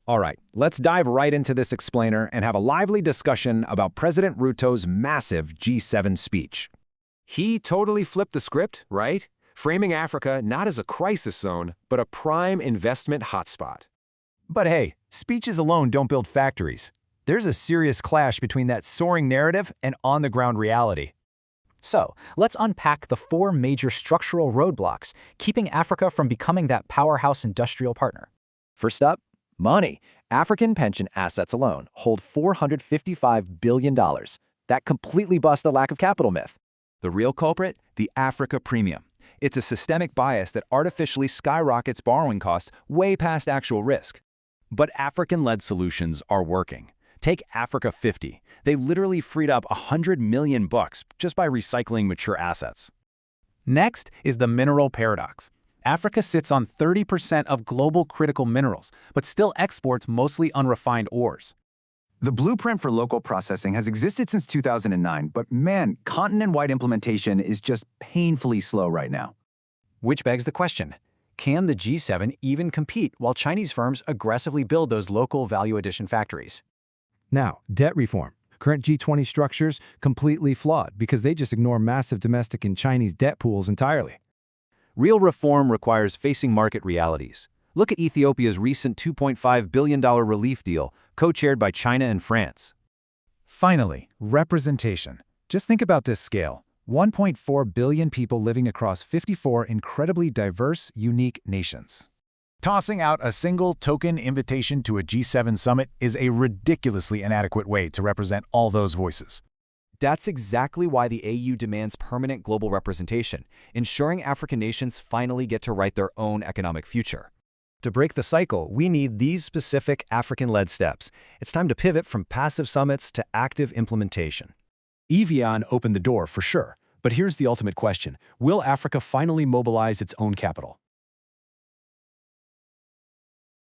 All right, let's dive right into this explainer and have a lively discussion about President Ruto's massive G7 speech. He totally flipped the script, right? Framing Africa not as a crisis zone, but a prime investment hotspot. But hey, speeches alone don't build factories. There's a serious clash between that soaring narrative and on-the-ground reality. So, let's unpack the 4 major structural roadblocks keeping Africa from becoming that powerhouse industrial partner. First up, money. African pension assets alone hold $455 billion. That completely busts the lack of capital myth. The real culprit? The Africa premium. It's a systemic bias that artificially skyrockets borrowing costs way past actual risk. But African-led solutions are working. Take Africa 50. They literally freed up $100 million just by recycling mature assets. Next is the mineral paradox. Africa sits on 30% of global critical minerals, but still exports mostly unrefined ores. The blueprint for local processing has existed since 2009, but man, continent-wide implementation is just painfully slow right now. Which begs the question, can the G7 even compete while Chinese firms aggressively build those local value addition factories? Now, debt reform. Current G20 structures completely flawed because they just ignore massive domestic and Chinese debt pools entirely. Real reform requires facing market realities. Look at Ethiopia's recent $2.5 billion relief deal, co-chaired by China and France. Finally, representation. Just think about this scale. 1.4 billion people living across 54 incredibly diverse, unique nations. Tossing out a single token invitation to a G7 summit is a ridiculously inadequate way to represent all those voices. That's exactly why the AU demands permanent global representation, ensuring African nations finally get to write their own economic future. To break the cycle, we need these specific African-led steps. It's time to pivot from passive summits to active implementation. Evian opened the door for sure, but here's the ultimate question. Will Africa finally mobilize its own capital?